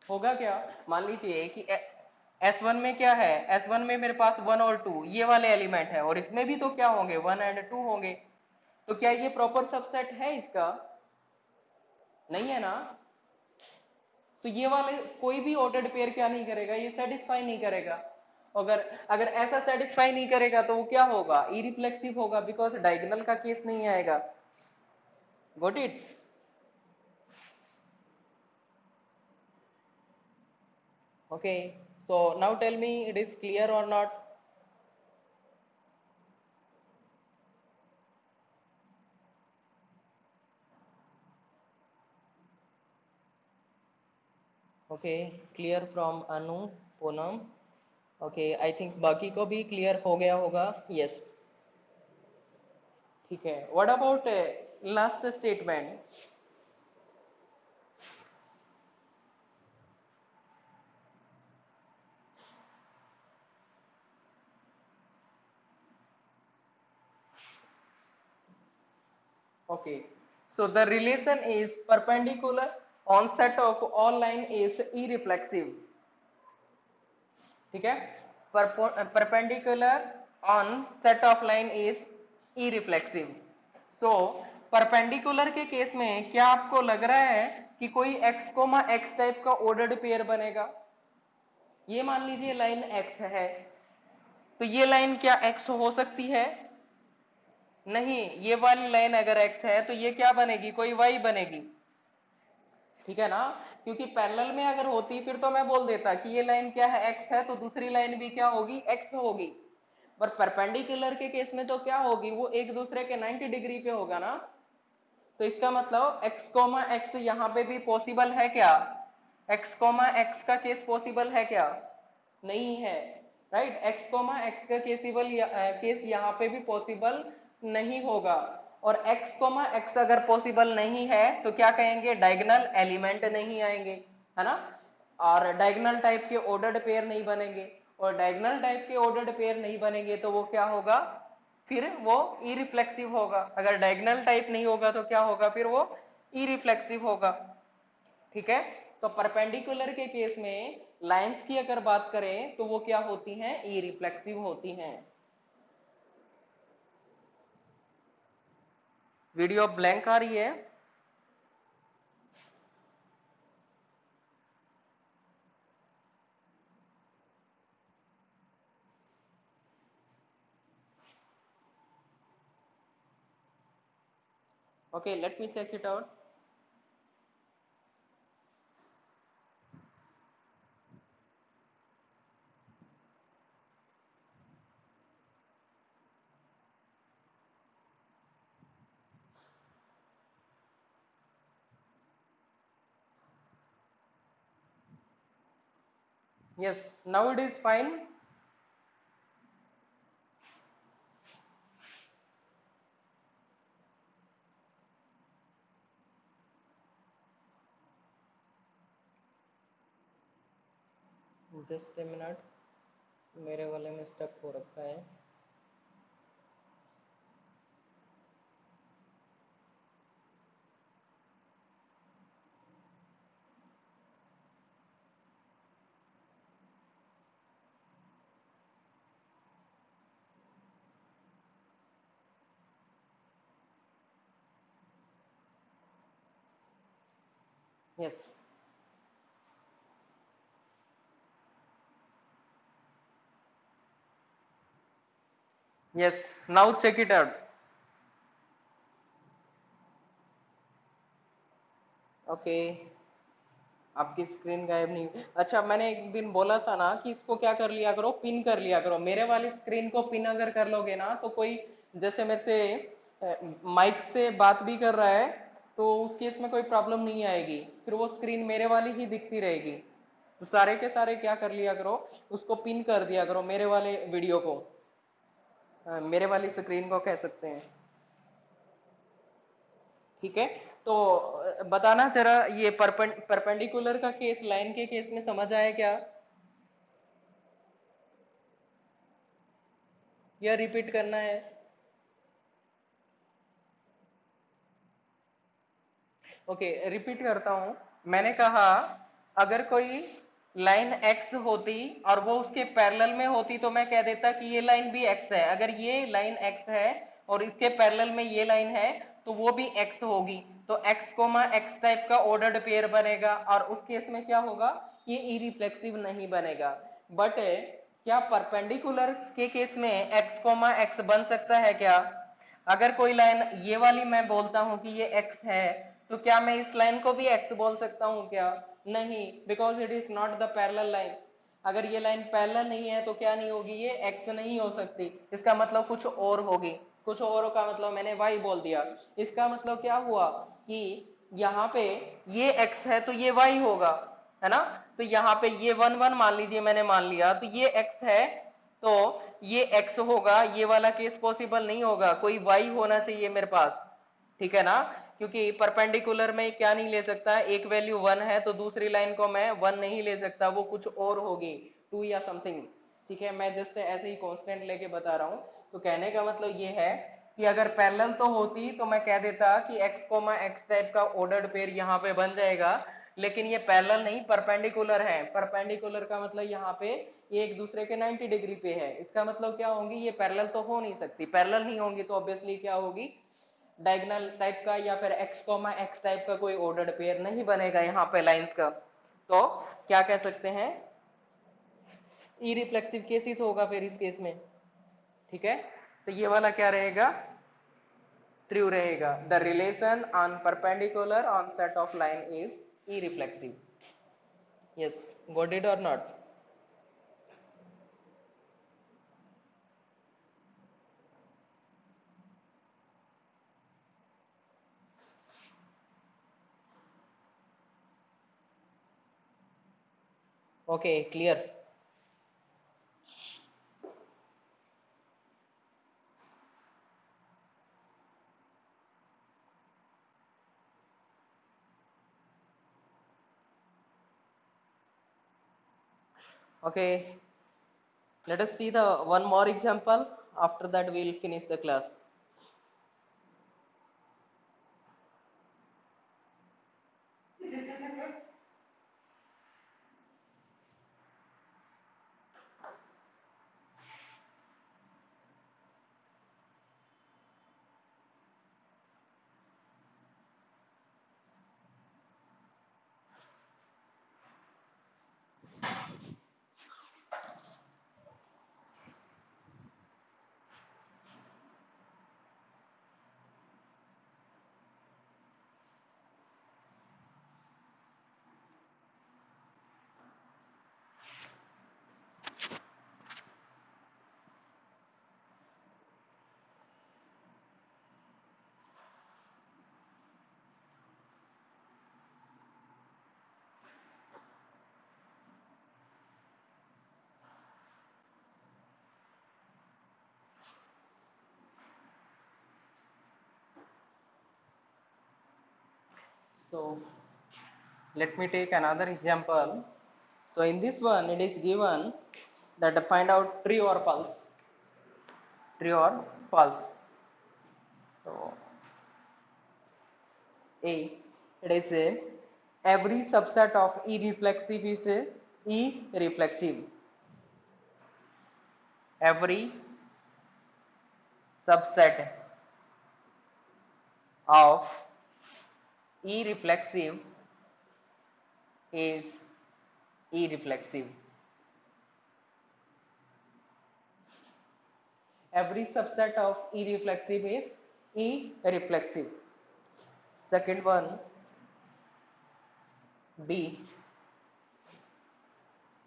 होगा क्या? मान लीजिए कि S1 में क्या है, S1 में मेरे पास 1 और 2 ये वाले एलिमेंट है, और इसमें भी तो क्या होंगे, 1 एंड 2 होंगे। तो क्या ये प्रॉपर सबसेट है इसका? नहीं है ना। तो ये वाले कोई भी ऑर्डर्ड पेयर क्या नहीं करेगा, ये सेटिस्फाई नहीं करेगा। अगर अगर ऐसा सेटिस्फाई नहीं करेगा तो वो क्या होगा, इरिफ्लेक्सिव होगा, बिकॉज डायगोनल का केस नहीं आएगा। Got it? Okay, so now tell me, it is clear or not? Okay, clear from Anu, Poonam. Okay, I think बाकी को भी क्लियर हो गया होगा। यस, ठीक है। What about last statement? Okay, so the relation is perpendicular on set of all line is irreflexive। ठीक है, perpendicular on set of line is irreflexive. So perpendicular के केस में क्या आपको लग रहा है कि कोई x कोमा x टाइप का ऑर्डर्ड पेयर बनेगा? ये मान लीजिए लाइन x है, तो ये लाइन क्या x हो सकती है? नहीं, ये वाली लाइन अगर x है तो ये क्या बनेगी, कोई y बनेगी। ठीक है ना, क्योंकि पैरेलल में अगर होती फिर तो मैं बोल देता कि ये लाइन क्या है, x है, तो दूसरी लाइन भी क्या होगी, x होगी। पर परपेंडिकुलर के केस में तो क्या होगी, वो एक दूसरे के 90 डिग्री पे होगा ना। तो इसका मतलब x कोमा x यहाँ पे भी पॉसिबल है क्या? x कोमा x का केस पॉसिबल है क्या? नहीं है। राइट, x कोमा x का केस यहाँ पे भी पॉसिबल नहीं होगा। और x कोमा x अगर पॉसिबल नहीं है तो क्या कहेंगे, डायगोनल एलिमेंट नहीं आएंगे, है ना। और डायगोनल टाइप के ऑर्डर्ड पेयर नहीं बनेंगे, और डायगोनल टाइप के ऑर्डर्ड पेयर नहीं बनेंगे तो वो क्या होगा, फिर वो इरिफ्लेक्सिव होगा। अगर डायगोनल टाइप नहीं होगा तो क्या होगा, फिर वो इरिफ्लेक्सिव होगा। ठीक है, तो परपेंडिकुलर के केस में लाइंस की अगर बात करें तो वो क्या होती हैं, इरिफ्लेक्सिव होती हैं। वीडियो ब्लैंक आ रही है? Okay, let me check it out. Yes, now it is fine. Just a minute, मेरे वाले में स्टक हो रखा है। Yes, yes, now check it out. Okay, आपकी स्क्रीन गायब नहीं हुई। अच्छा, मैंने एक दिन बोला था ना कि इसको क्या कर लिया करो, पिन कर लिया करो। मेरे वाली स्क्रीन को पिन अगर कर लोगे ना तो कोई जैसे मेरे से माइक से बात भी कर रहा है तो उस केस में कोई प्रॉब्लम नहीं आएगी, फिर वो स्क्रीन मेरे वाली ही दिखती रहेगी। तो सारे के सारे क्या कर लिया करो, उसको पिन कर दिया करो, मेरे वाले वीडियो को, मेरे वाली स्क्रीन को कह सकते हैं। ठीक है, तो बताना जरा, ये परपेंडिकुलर का केस लाइन के केस में समझ आया क्या, या रिपीट करना है? ओके, रिपीट करता हूं। मैंने कहा अगर कोई लाइन x होती और वो उसके पैरेलल में होती तो मैं कह देता कि ये लाइन भी x है। अगर ये लाइन x है और इसके पैरेलल में ये लाइन है तो वो भी x होगी, तो x कोमा x टाइप का ऑर्डर्ड पेयर बनेगा। और उस केस में क्या होगा, ये इरिफ्लेक्सिव नहीं बनेगा। बट क्या परपेंडिकुलर के केस में x कोमा x बन सकता है क्या? अगर कोई लाइन ये वाली मैं बोलता हूं कि ये x है, तो क्या मैं इस लाइन को भी x बोल सकता हूं क्या? नहीं, because it is not the parallel line. अगर ये लाइन पैरेलल नहीं है तो क्या नहीं होगी, ये x नहीं हो सकती। इसका मतलब कुछ और होगी। कुछ और का मतलब मैंने y बोल दिया। इसका मतलब क्या हुआ कि यहाँ पे ये x है तो ये y होगा, है ना। तो यहाँ पे ये 1 1 मान लीजिए, मैंने मान लिया, तो ये x है तो ये x होगा। ये वाला केस पॉसिबल नहीं होगा, कोई y होना चाहिए मेरे पास, ठीक है ना। क्योंकि परपेंडिकुलर में क्या नहीं ले सकता, एक वैल्यू 1 है तो दूसरी लाइन को मैं 1 नहीं ले सकता, वो कुछ और होगी, 2 या समथिंग, ठीक है। मैं जस्ट ऐसे ही कांस्टेंट लेके बता रहा हूँ। तो कहने का मतलब ये है कि अगर पैरेलल तो होती तो मैं कह देता कि x कोमा x टाइप का ऑर्डर्ड पेयर यहाँ पे बन जाएगा, लेकिन ये पैरेलल नहीं परपेंडिकुलर है। परपेंडिकुलर का मतलब यहाँ पे ये एक दूसरे के 90 डिग्री पे है। इसका मतलब क्या होंगी, ये पैरेलल तो हो नहीं सकती। पैरेलल नहीं होंगी तो ऑब्वियसली क्या होगी, डायगोनल टाइप का या फिर x कोमा x टाइप का कोई ऑर्डर्ड पेयर नहीं बनेगा यहाँ पे लाइंस का। तो क्या कह सकते हैं, इरिफ्लेक्सिव केसेस होगा फिर इस केस में, ठीक है। तो ये वाला क्या रहेगा, ट्रू रहेगा। The relation on perpendicular on set of line is irreflexive. Yes, got it or not? Okay, clear. Okay, let us see the one more example. After that, we will finish the class. So let me take another example. So in this one, it is given that find out true or false. True or false. So A, it is a every subset of E reflexive is a E reflexive. Every subset of E reflexive is E reflexive. Every subset of E reflexive is E reflexive. Second one, B.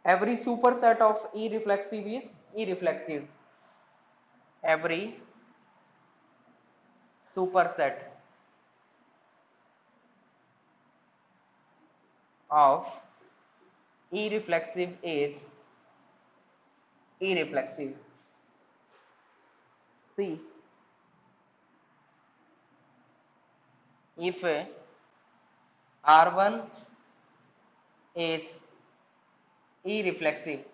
Every superset of E reflexive is E reflexive. Every superset of E reflexive is E reflexive. C. If R1 is E reflexive,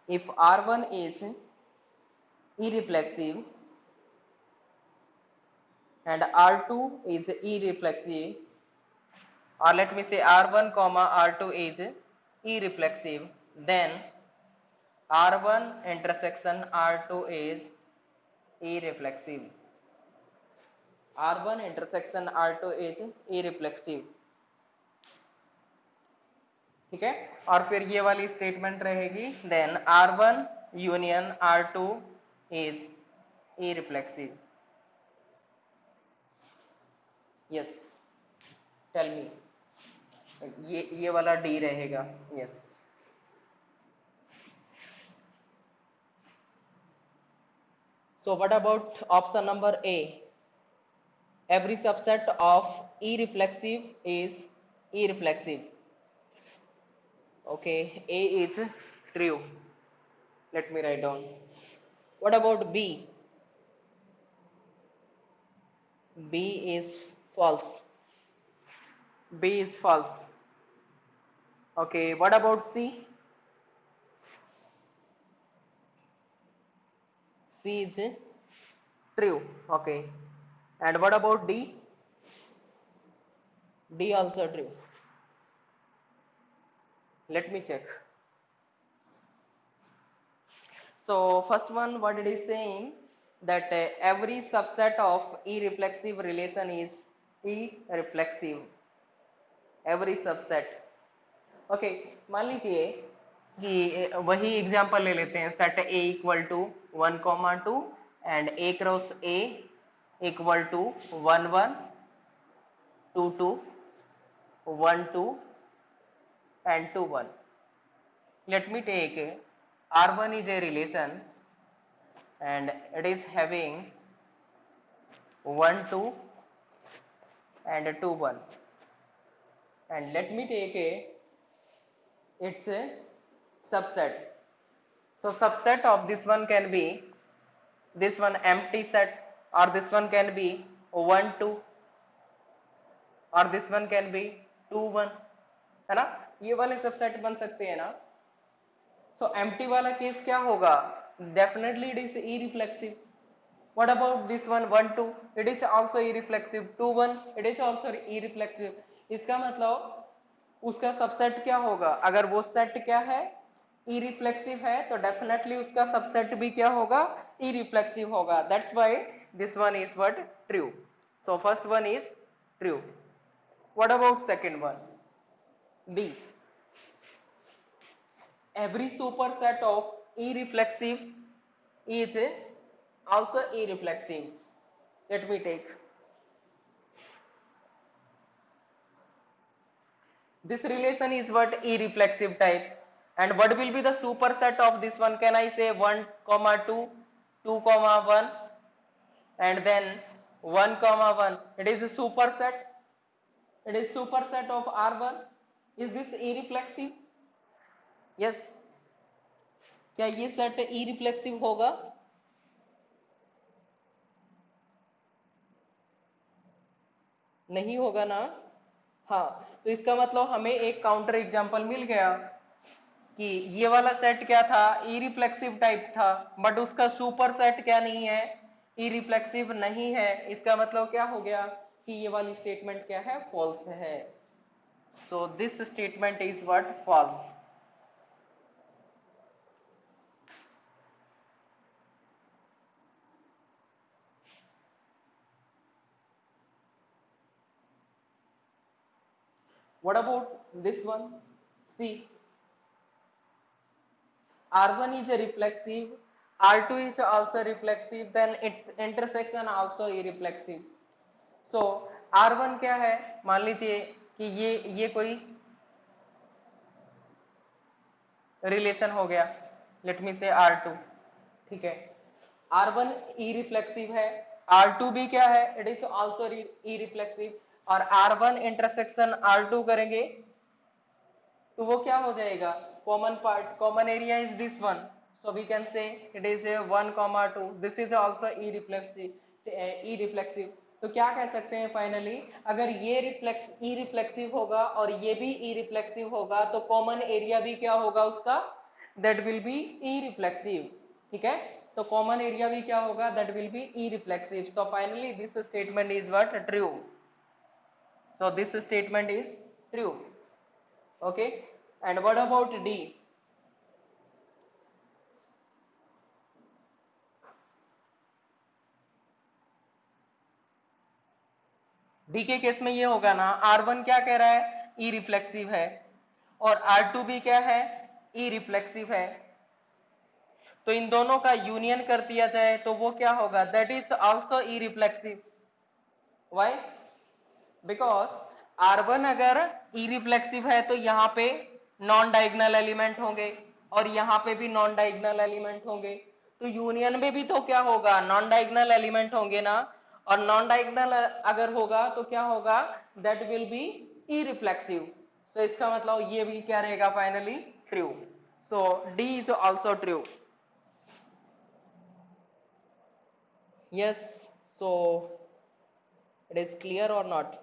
if R1 is E reflexive and R2 is E reflexive, or let me say R1 comma R2 is E reflexive, then R1 intersection R2 is E reflexive. R1 intersection R2 is E reflexive. ठीक है, और फिर ये वाली statement रहेगी then R1 union R2 is E reflexive. Yes, tell me, ये वाला D रहेगा. Yes. So what about option number A? Every subset of E reflexive is E reflexive. Okay, A is true. Let me write down. What about B? B is false. B is false. Okay, what about C? C is true. Okay, and what about D? D also true. Let me check. So first one, what it is saying that every subset of E reflexive relation is E reflexive. Every subset. Okay, मान लीजिए कि वही example ले लेते हैं. Set A equal to 1,2 and A cross A equal to 1 1 2 2 1 2 and 2 1. Let me take R1 is a relation and it is having 1 2 and 2 1, and let me take its a subset. So subset of this one can be this one empty set, or this one can be 1 2, और this one can be 2 1, है ना. ये वाले subset बन सकते हैं ना. So empty वाला केस क्या होगा? Definitely it is E reflexive. What about this one 1 2? It is also E reflexive. 2 1, it is also E reflexive. इसका मतलब उसका सबसेट क्या होगा? अगर वो सेट क्या है? E reflexive है, तो डेफिनेटली उसका सबसेट भी क्या होगा? E reflexive होगा. That's why this one is what? True. So first one is true. What about second one? B. Every superset of E reflexive is also E reflexive. Let me take. This relation is what? E reflexive type. And what will be the superset of this one? Can I say 1, 2, 2, 1, and then 1, 1. It is a superset. It is superset of R1. Is this E reflexive? Yes. क्या ये set E reflexive होगा? नहीं होगा ना. हाँ, तो इसका मतलब हमें एक काउंटर एग्जांपल मिल गया कि ये वाला सेट क्या था? ई रिफ्लेक्सिव टाइप था, बट उसका सुपर सेट क्या नहीं है? ई रिफ्लेक्सिव नहीं है. इसका मतलब क्या हो गया कि ये वाली स्टेटमेंट क्या है? फॉल्स है. So this statement is what? False. What about this one? C. R1 is a reflexive, R2 is also reflexive, then its intersection also irreflexive. So R1 क्या है? मान लीजिए कि ये कोई रिलेशन हो गया. लेट मी से R2. ठीक है, R1 ई रिफ्लेक्सिव है, R2 भी क्या है? It is also E reflexive. और R1 इंटरसेक्शन R2 करेंगे तो वो क्या हो जाएगा? Common part, common area is this one. So we can say it is 1, 2. This is also E reflexive. तो क्या कह सकते हैं फाइनली? अगर ये ई रिफ्लेक्सिव होगा और ये भी ई रिफ्लेक्सिव होगा तो कॉमन एरिया भी क्या होगा उसका? That will be E reflexive. ठीक है, तो कॉमन एरिया भी क्या होगा? That will be E reflexive. So finally this statement is what? True. So this statement is true. Okay. And what about D? D के केस में ये होगा ना, R1 क्या कह रहा है, ई रिफ्लेक्सिव है, और R2 भी क्या है, ई रिफ्लेक्सिव है। तो इन दोनों का यूनियन कर दिया जाए तो वो क्या होगा, that is also E reflexive. Why? Because R1 अगर ई रिफ्लेक्सिव है तो यहाँ पे नॉन डायगोनल एलिमेंट होंगे और यहाँ पे भी नॉन डायगोनल एलिमेंट होंगे, तो यूनियन में भी तो क्या होगा, नॉन डायगोनल एलिमेंट होंगे ना, और नॉन डायगोनल अगर होगा तो क्या होगा, that will be E reflexive. तो इसका मतलब ये भी क्या रहेगा, finally true. So D is also true. Yes, so it is clear or not?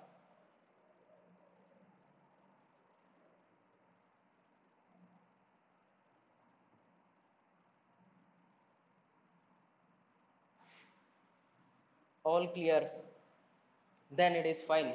All clear? Then it is fine.